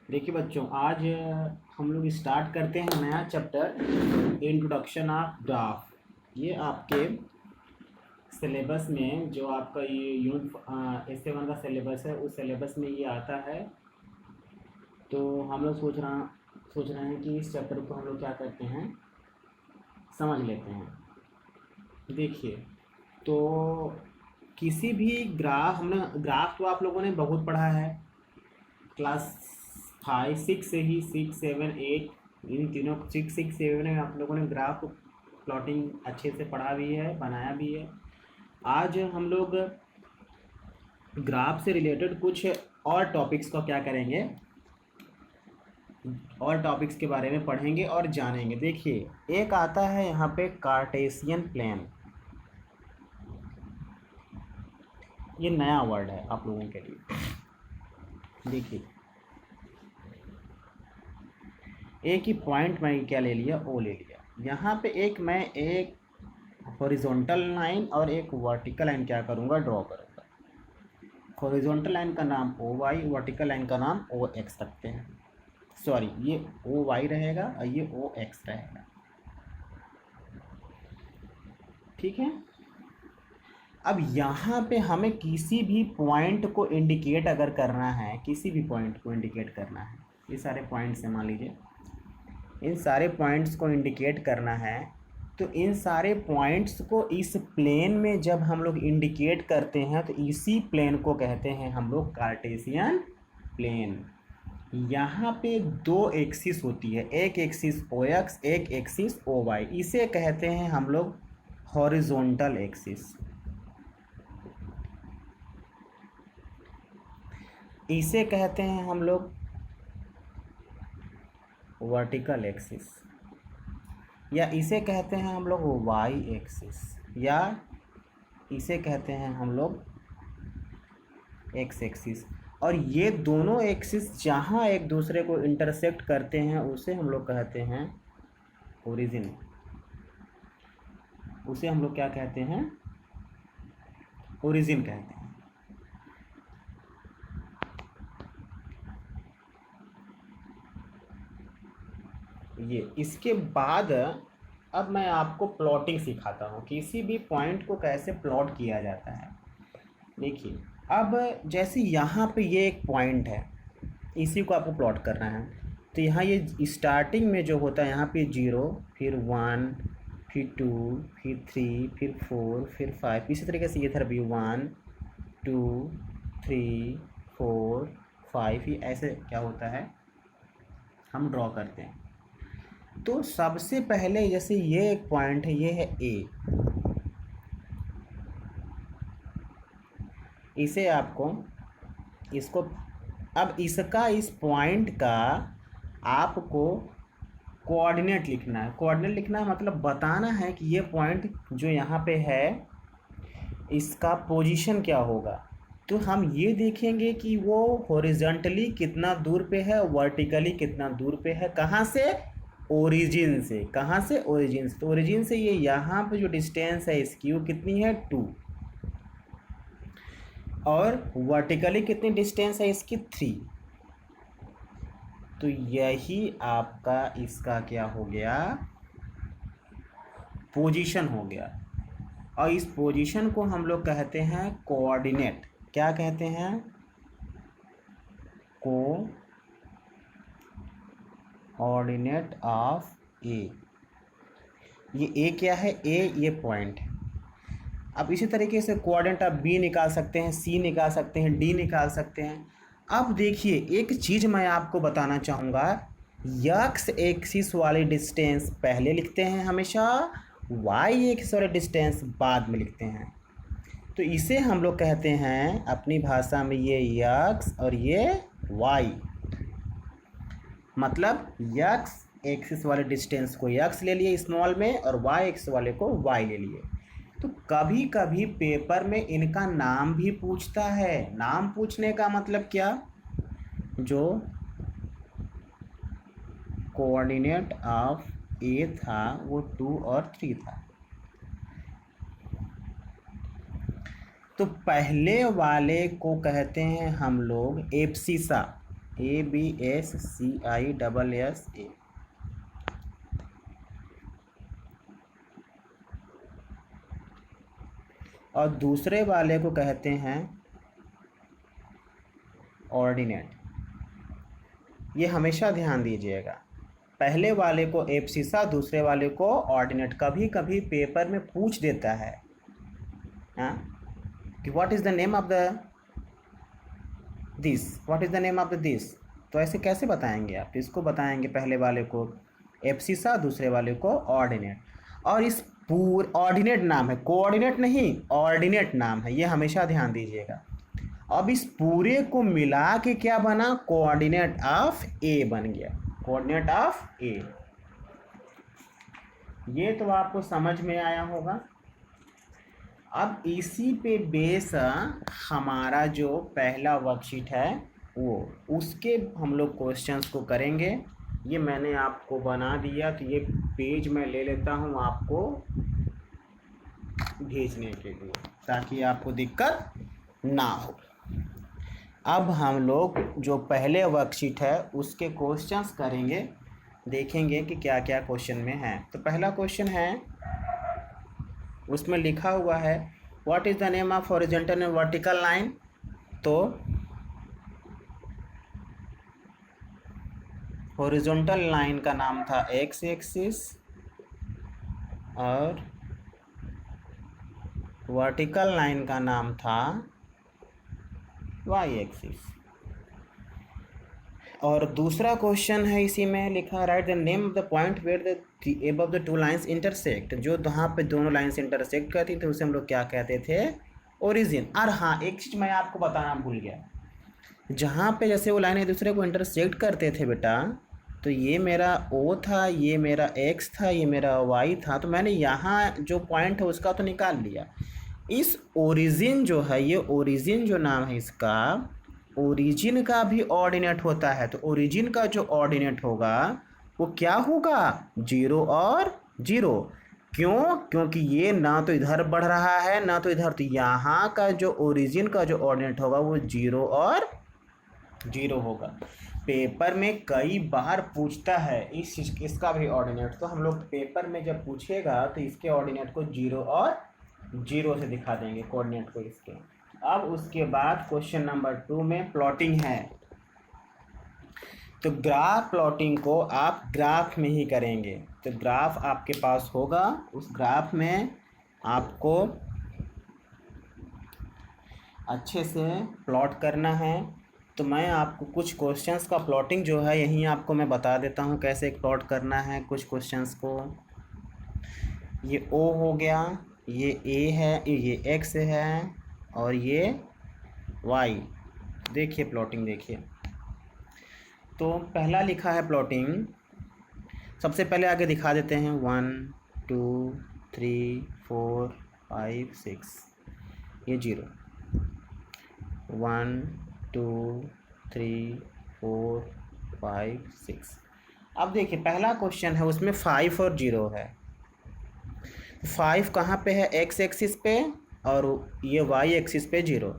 देखिए बच्चों, आज हम लोग स्टार्ट करते हैं नया चैप्टर इंट्रोडक्शन ऑफ ग्राफ। ये आपके सिलेबस में जो आपका ये यूनिट एस 1 का सिलेबस है, उस सिलेबस में ये आता है। तो हम लोग सोच रहे हैं कि इस चैप्टर को हम लोग क्या करते हैं, समझ लेते हैं। देखिए, तो किसी भी ग्राफ तो आप लोगों ने बहुत पढ़ा है क्लास 5 6 से ही, 6 7 8, इन तीनों 6 6 7 में आप लोगों ने ग्राफ प्लॉटिंग अच्छे से पढ़ा भी है, बनाया भी है। आज हम लोग ग्राफ से रिलेटेड कुछ और टॉपिक्स को क्या करेंगे, और टॉपिक्स के बारे में पढ़ेंगे और जानेंगे। देखिए, एक आता है यहाँ पे कार्टेशियन प्लेन। ये नया वर्ड है आप लोगों के लिए। देखिए, एक ही पॉइंट मैं क्या ले लिया, ओ ले लिया। यहाँ पे एक हॉरिजॉन्टल लाइन और एक वर्टिकल लाइन क्या करूँगा, ड्रॉ करूँगा। हॉरिजॉन्टल लाइन का नाम ओ वाई, वर्टिकल लाइन का नाम ओ एक्स रखते हैं। सॉरी, ये ओ वाई रहेगा और ये ओ एक्स रहेगा। ठीक है। अब यहाँ पे हमें किसी भी पॉइंट को इंडिकेट अगर करना है, किसी भी पॉइंट को इंडिकेट करना है, ये सारे पॉइंट्स हैं, मान लीजिए इन सारे पॉइंट्स को इंडिकेट करना है, तो इन सारे पॉइंट्स को इस प्लेन में जब हम लोग इंडिकेट करते हैं तो इसी प्लेन को कहते हैं हम लोग कार्टेशियन प्लेन। यहाँ पे दो एक्सिस होती है, एक एक्सिस ओ एक्स, एक एक्सिस ओ वाई। इसे कहते हैं हम लोग हॉरिजॉन्टल एक्सिस, इसे कहते हैं हम लोग वर्टिकल एक्सिस, या इसे कहते हैं हम लोग वाई एक्सिस, या इसे कहते हैं हम लोग एक्स एक्सिस। और ये दोनों एक्सिस जहाँ एक दूसरे को इंटरसेक्ट करते हैं उसे हम लोग कहते हैं ओरिजिन। उसे हम लोग क्या कहते हैं, ओरिजिन कहते हैं। ये इसके बाद अब मैं आपको प्लॉटिंग सिखाता हूँ, किसी भी पॉइंट को कैसे प्लॉट किया जाता है। देखिए, अब जैसे यहाँ पे ये एक पॉइंट है, इसी को आपको प्लॉट करना है। तो यहाँ ये स्टार्टिंग में जो होता है, यहाँ पे 0, फिर 1, फिर 2, फिर 3, फिर 4, फिर 5, इसी तरीके से इधर भी 1 2 3 4 5, ही ऐसे क्या होता है हम ड्रॉ करते हैं। तो सबसे पहले जैसे ये एक पॉइंट है, ये है ए, इसे आपको इसको अब इसका इस पॉइंट का आपको कोऑर्डिनेट लिखना है। कोऑर्डिनेट लिखना है मतलब बताना है कि ये पॉइंट जो यहाँ पे है इसका पोजीशन क्या होगा। तो हम ये देखेंगे कि वो हॉरिजॉन्टली कितना दूर पे है, वर्टिकली कितना दूर पे है। कहाँ से, ओरिजिन से। कहाँ से, ओरिजिन से। तो ओरिजिन से ये यहाँ पे जो डिस्टेंस है इसकी वो कितनी है, 2, और वर्टिकली कितनी डिस्टेंस है इसकी, 3। तो यही आपका इसका क्या हो गया, पोजीशन हो गया। और इस पोजीशन को हम लोग कहते हैं कोऑर्डिनेट। क्या कहते हैं, कोऑर्डिनेट ऑफ ए। ये ए क्या है, ए ये पॉइंट है। अब इसी तरीके से कोऑर्डिनेट आप बी निकाल सकते हैं, सी निकाल सकते हैं, डी निकाल सकते हैं। अब देखिए, एक चीज़ मैं आपको बताना चाहूँगा, एक्स एक्सिस वाली डिस्टेंस पहले लिखते हैं हमेशा, वाई एक्सिस वाले डिस्टेंस बाद में लिखते हैं। तो इसे हम लोग कहते हैं अपनी भाषा में ये एक्स और ये वाई। मतलब एक्स एक्सिस वाले डिस्टेंस को एक्स ले लिए स्मॉल में, और वाई एक्सिस वाले को वाई ले लिए। तो कभी कभी पेपर में इनका नाम भी पूछता है। नाम पूछने का मतलब क्या, जो कोऑर्डिनेट ऑफ ए था वो 2 और 3 था। तो पहले वाले को कहते हैं हम लोग एब्सिसा। ABSCISSA। और दूसरे वाले को कहते हैं ऑर्डिनेट। ये हमेशा ध्यान दीजिएगा, पहले वाले को एब्सिसा, दूसरे वाले को ऑर्डिनेट। कभी कभी पेपर में पूछ देता है हाँ कि what is the name of the this, what is the name of the this. तो ऐसे कैसे बताएंगे आप? इसको बताएंगे पहले वाले को एब्सिसा, दूसरे वाले को ऑर्डिनेट। और इस ऑर्डिनेट नाम है, कोऑर्डिनेट नहीं, ऑर्डिनेट नाम है, ये हमेशा ध्यान दीजिएगा। अब इस पूरे को मिला के क्या बना? कोऑर्डिनेट ऑफ ए बन गया, कोऑर्डिनेट ऑफ ए। ये तो आपको समझ में आया होगा। अब इसी पे बेस हमारा जो पहला वर्कशीट है वो, उसके हम लोग क्वेश्चंस को करेंगे। ये मैंने आपको बना दिया, तो ये पेज मैं ले लेता हूँ आपको भेजने के लिए, ताकि आपको दिक्कत ना हो। अब हम लोग जो पहले वर्कशीट है उसके क्वेश्चंस करेंगे, देखेंगे कि क्या क्या क्वेश्चन में है। तो पहला क्वेश्चन है, उसमें लिखा हुआ है what is the name of horizontal and vertical line. तो हॉरिजॉन्टल लाइन का नाम था एक्स एक्सिस और वर्टिकल लाइन का नाम था वाई एक्सिस। और दूसरा क्वेश्चन है, इसी में लिखा write the name of the point where the above the two lines intersect. जो जहाँ पे दोनों लाइंस इंटरसेक्ट करती थी उसे हम लोग क्या कहते थे? ओरिजिन। और हाँ, एक चीज़ मैं आपको बताना भूल गया, जहाँ पे जैसे वो लाइन एक दूसरे को इंटरसेक्ट करते थे बेटा, तो ये मेरा ओ था, ये मेरा एक्स था, ये मेरा वाई था, तो मैंने यहाँ जो पॉइंट है उसका तो निकाल लिया। इस ओरिजिन जो है, ये ओरिजिन जो नाम है इसका, ओरिजिन का भी ऑर्डिनेट होता है। तो ओरिजिन का जो ऑर्डिनेट होगा वो क्या होगा? 0 और 0। क्यों? क्योंकि ये ना तो इधर बढ़ रहा है ना तो इधर, तो यहाँ का जो ओरिजिन का जो ऑर्डिनेट होगा वो 0 और 0 होगा। पेपर में कई बार पूछता है इसका भी ऑर्डिनेट, तो हम लोग पेपर में जब पूछेगा तो इसके ऑर्डिनेट को 0 और 0 से दिखा देंगे, कोऑर्डिनेट को इसके। अब उसके बाद क्वेश्चन नंबर 2 में प्लॉटिंग है, तो ग्राफ प्लॉटिंग को आप ग्राफ में ही करेंगे। तो ग्राफ आपके पास होगा, उस ग्राफ में आपको अच्छे से प्लॉट करना है। तो मैं आपको कुछ क्वेश्चंस का प्लॉटिंग जो है यहीं आपको मैं बता देता हूँ कैसे प्लॉट करना है कुछ क्वेश्चंस को। ये O हो गया, ये A है, ये X है और ये Y। देखिए प्लॉटिंग देखिए। तो पहला लिखा है प्लॉटिंग, सबसे पहले आगे दिखा देते हैं 1 2 3 4 5 6, ये 0 1 2 3 4 5 6। अब देखिए पहला क्वेश्चन है उसमें 5 और 0 है। 5 कहाँ पे है? एक्स एक्सिस पे और ये वाई एक्सिस पे 0।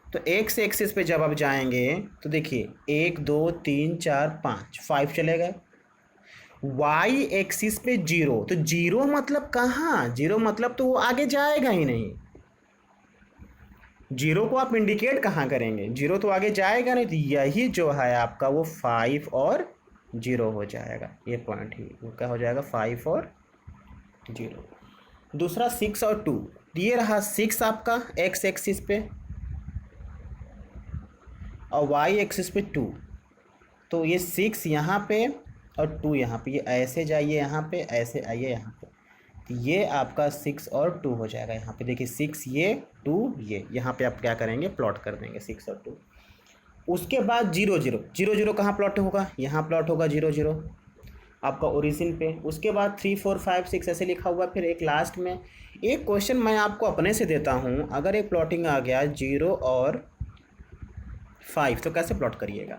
तो एक्स एक्सिस पे जब आप जाएंगे तो देखिए 1 2 3 4 5, 5 चले गए। वाई एक्सिस पे 0, तो 0 मतलब कहाँ? 0 मतलब तो वो आगे जाएगा ही नहीं। 0 को आप इंडिकेट कहाँ करेंगे? 0 तो आगे जाएगा नहीं, तो यही जो है आपका वो 5 और 0 हो जाएगा। ये पॉइंट ही वो क्या हो जाएगा? 5 और 0। दूसरा 6 और 2, ये रहा 6 आपका एक्स एक्सिस पे और वाई एक्सिस पे 2। तो ये 6 यहाँ पे और 2 यहाँ पे, ये ऐसे जाइए यहाँ पे, ऐसे आइए यहाँ पे, तो ये आपका 6 और 2 हो जाएगा। यहाँ पे देखिए 6 ये 2 ये, यहाँ पे आप क्या करेंगे? प्लॉट कर देंगे 6 और 2। उसके बाद 0 0 0 0 कहाँ प्लॉट होगा? यहाँ प्लॉट होगा 0 0 आपका ओरिजिन पे। उसके बाद 3 4 5 6 ऐसे लिखा हुआ। फिर एक लास्ट में एक क्वेश्चन मैं आपको अपने से देता हूँ, अगर एक प्लॉटिंग आ गया 0 और 5 तो कैसे प्लॉट करिएगा?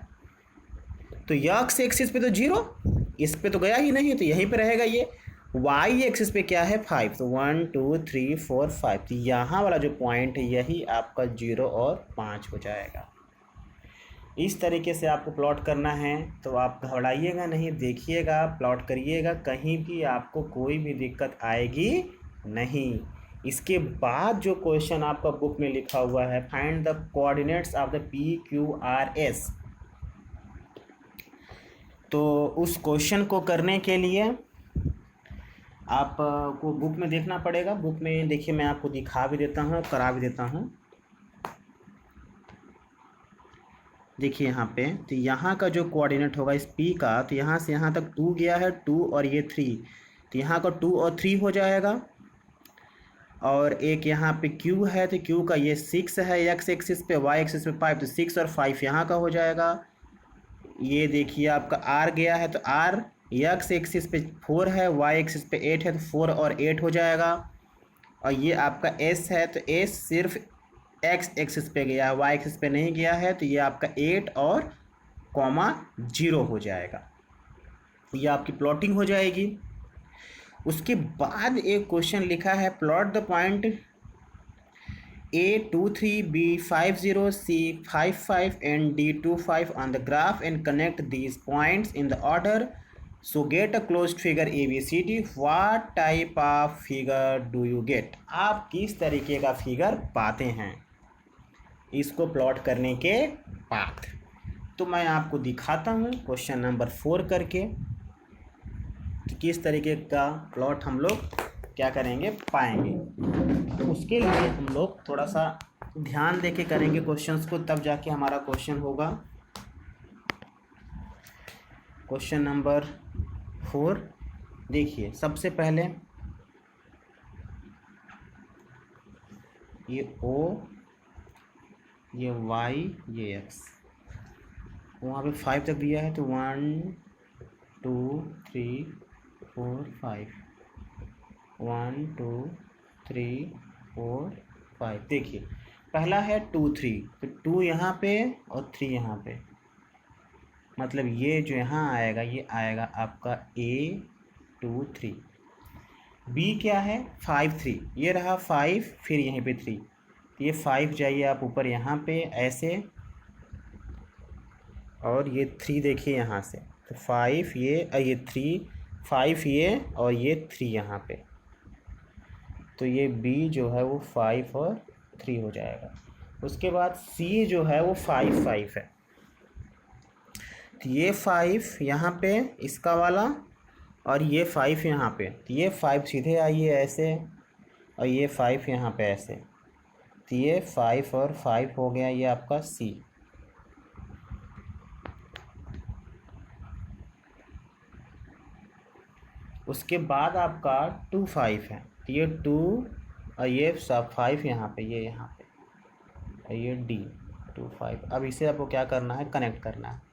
तो एक्स एक्सिस पे तो 0, इस पे तो गया ही नहीं, तो यहीं पे रहेगा ये। वाई एक्सिस पे क्या है? 5, तो 1 2 3 4 5, तो यहाँ वाला जो पॉइंट है यही आपका 0 और 5 हो जाएगा। इस तरीके से आपको प्लॉट करना है, तो आप घबराइएगा नहीं, देखिएगा, प्लॉट करिएगा, कहीं भी आपको कोई भी दिक्कत आएगी नहीं। इसके बाद जो क्वेश्चन आपका बुक में लिखा हुआ है, find the coordinates of the PQRS, तो उस क्वेश्चन को करने के लिए आपको बुक में देखना पड़ेगा। बुक में देखिए, मैं आपको दिखा भी देता हूँ, करा भी देता हूँ। देखिए यहाँ पे, तो यहाँ का जो कोऑर्डिनेट होगा इस P का, तो यहाँ से यहाँ तक 2 गया है, 2 और ये 3, तो यहाँ का 2 और 3 हो जाएगा। और एक यहाँ पे Q है, तो Q का ये 6 है x एक्सिस पे, y एक्सिस पे 5, तो 6 और 5 यहाँ का हो जाएगा। ये देखिए आपका R गया है, तो R x एक्सिस पे 4 है, y एक्सिस पे 8 है, तो 4 और 8 हो जाएगा। और ये आपका S है, तो S सिर्फ x एक्सिस पे गया है, y एक्सिस पे नहीं गया है, तो ये आपका 8 और कॉमा 0 हो जाएगा। ये आपकी प्लॉटिंग हो जाएगी। उसके बाद एक क्वेश्चन लिखा है, plot the point A23, B50, C55 and D25 on the graph and connect these points in the order. So get a closed figure ABCD. What type of figure do you get? आप किस तरीके का figure पाते हैं इसको plot करने के बाद? तो मैं आपको दिखाता हूँ क्वेश्चन नंबर 4 करके कि किस तरीके का प्लॉट हम लोग क्या करेंगे, पाएंगे। तो उसके लिए हम लोग थोड़ा सा ध्यान देके करेंगे क्वेश्चंस को, तब जाके हमारा क्वेश्चन होगा। क्वेश्चन नंबर 4 देखिए, सबसे पहले ये O, ये Y, ये X, वहाँ पे 5 तक दिया है, तो 1 2 3 4 5, 1 2 3 4 5। देखिए पहला है 2 3, तो 2 यहाँ पे और 3 यहाँ पे, मतलब ये जो यहाँ आएगा ये आएगा आपका A2 3। B क्या है 5 3, ये रहा 5, फिर यहीं पे 3, तो ये 5 जाइए आप ऊपर यहाँ पे ऐसे, और ये 3 देखिए यहाँ से, तो 5 ये 3, 5 ये और ये 3 यहाँ पे, तो ये B जो है वो 5 और 3 हो जाएगा। उसके बाद C जो है वो 5 5 है, तो ये 5 यहाँ पे इसका वाला, और ये 5 यहाँ पे, तो ये 5 सीधे आइए ऐसे, और ये 5 यहाँ पे ऐसे, तो ये 5 और 5 हो गया ये आपका C। उसके बाद आपका 2 5 है, तो ये 2 और ये सब 5 यहाँ पे, ये यहाँ पे, और ये D 2 5। अब इसे आपको क्या करना है, कनेक्ट करना है।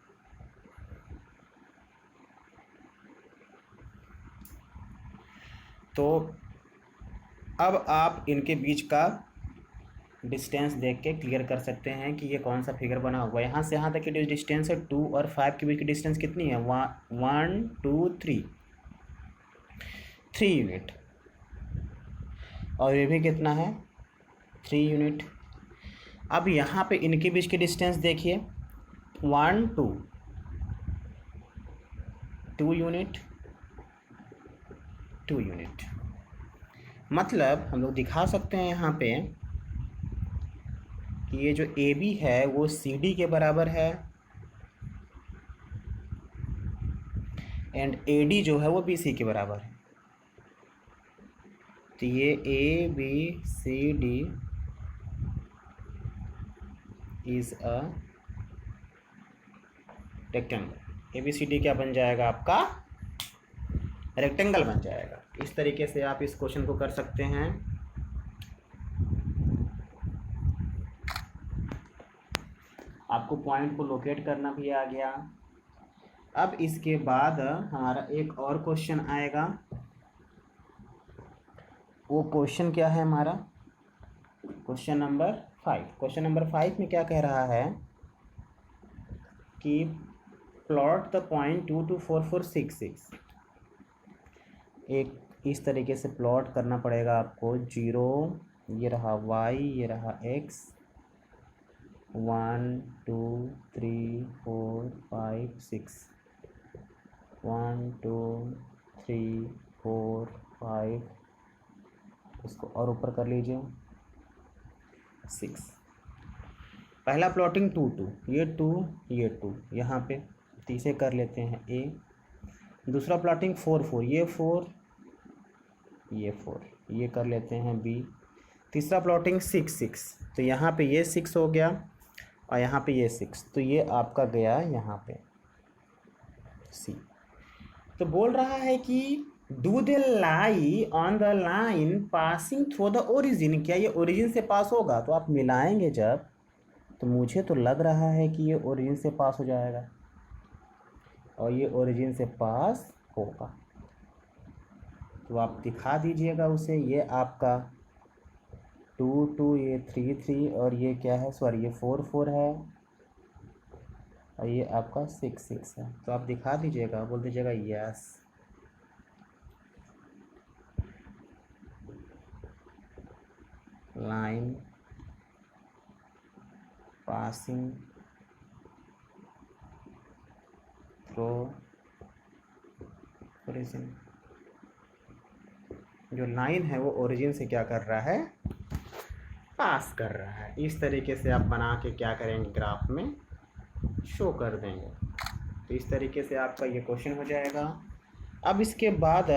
तो अब आप इनके बीच का डिस्टेंस देख के क्लियर कर सकते हैं कि ये कौन सा फिगर बना हुआ है। यहाँ से यहाँ तक की जो डिस्टेंस है 2 और 5 के बीच की डिस्टेंस कितनी है, 1 2 3 यूनिट, और ये भी कितना है 3 यूनिट। अब यहाँ पे इनके बीच की डिस्टेंस देखिए 1 2 यूनिट, 2 यूनिट, मतलब हम लोग दिखा सकते हैं यहाँ पे कि ये जो AB है वो CD के बराबर है, एंड AD जो है वो BC के बराबर है। तो ये ABCD is a rectangle. ABCD क्या बन जाएगा आपका, रेक्टेंगल बन जाएगा। इस तरीके से आप इस क्वेश्चन को कर सकते हैं। आपको पॉइंट को लोकेट करना भी आ गया। अब इसके बाद हमारा एक और क्वेश्चन आएगा। वो क्वेश्चन क्या है हमारा, क्वेश्चन नंबर 5। क्वेश्चन नंबर 5 में क्या कह रहा है कि प्लॉट द पॉइंट 2 2 4 4 6 6। एक इस तरीके से प्लॉट करना पड़ेगा आपको। 0, ये रहा y, ये रहा x, 1 2 3 4 5 6, 1 2 3 4 5, इसको और ऊपर कर लीजिए 6। पहला प्लॉटिंग 2 2, ये 2 ये 2 यहाँ पे, तो इसे कर लेते हैं ए। दूसरा प्लॉटिंग 4 4, ये 4 ये 4, ये कर लेते हैं बी। तीसरा प्लॉटिंग 6 6, तो यहाँ पे ये 6 हो गया और यहाँ पे ये 6, तो ये आपका गया यहाँ पे सी। तो बोल रहा है कि do they lie on the line passing through the origin, क्या ये ओरिजिन से पास होगा? तो आप मिलाएंगे जब, तो मुझे तो लग रहा है कि ये ओरिजिन से पास हो जाएगा और ये ओरिजिन से पास होगा। तो आप दिखा दीजिएगा उसे। ये आपका 2 2, ये 3 3 और ये क्या है, सॉरी ये 4 4 है और ये आपका 6 6 है। तो आप दिखा दीजिएगा, बोल दीजिएगा yes. Line passing through origin, जो लाइन है वो ओरिजिन से क्या कर रहा है, पास कर रहा है। इस तरीके से आप बना के क्या करेंगे, ग्राफ में शो कर देंगे। तो इस तरीके से आपका ये क्वेश्चन हो जाएगा। अब इसके बाद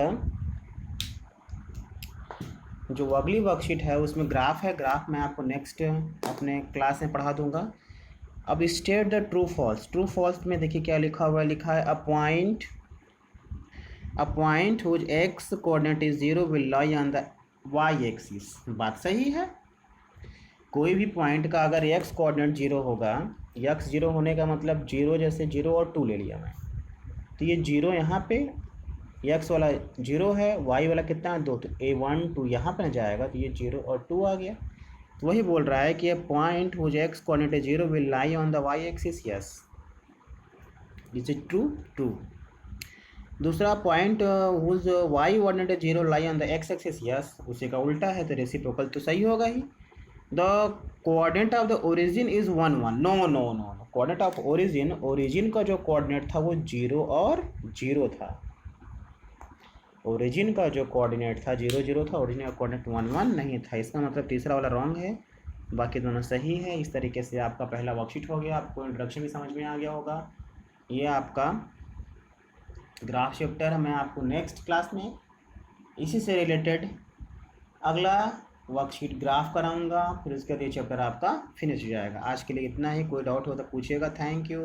जो अगली वर्कशीट है उसमें ग्राफ है। ग्राफ मैं आपको नेक्स्ट अपने क्लास में पढ़ा दूंगा। अब state the true false. True false में देखिए क्या लिखा हुआ है, लिखा है a point whose x coordinate is 0 will lie on the y axis. बात सही है। कोई भी पॉइंट का अगर एक्स कोऑर्डिनेट 0 होगा, एक्स 0 होने का मतलब 0 जैसे 0 और 2 ले लिया मैं, तो ये 0 यहाँ पे एक्स वाला 0 है, वाई वाला कितना है 2, तो A1 2 यहाँ पर जाएगा, तो ये 0 और 2 आ गया। तो वही बोल रहा है कि a point whose x coordinate 0 will lie on the y axis, yes. Is it true? True. दूसरा point whose y coordinate 0 lie on the x axis, yes. उसी का उल्टा है तो रेसिप्रोकल तो सही होगा ही। The coordinate of the origin is 1 1, no no no no. Coordinate of origin, origin का जो कोऑर्डिनेट था वो 0 और 0 था। ओरिजिन का जो कोऑर्डिनेट था 0 0 था, ओरिजिन का कोऑर्डिनेट 1 1 नहीं था। इसका मतलब तीसरा वाला रॉन्ग है, बाकी दोनों सही है। इस तरीके से आपका पहला वर्कशीट हो गया। आपको इंट्रोडक्शन भी समझ में आ गया होगा। ये आपका ग्राफ चैप्टर है। मैं आपको नेक्स्ट क्लास में इसी से रिलेटेड अगला वर्कशीट ग्राफ कराऊंगा, फिर उसके बाद ये चैप्टर आपका फिनिश हो जाएगा। आज के लिए इतना ही। कोई डाउट हो तो पूछिएगा। Thank you.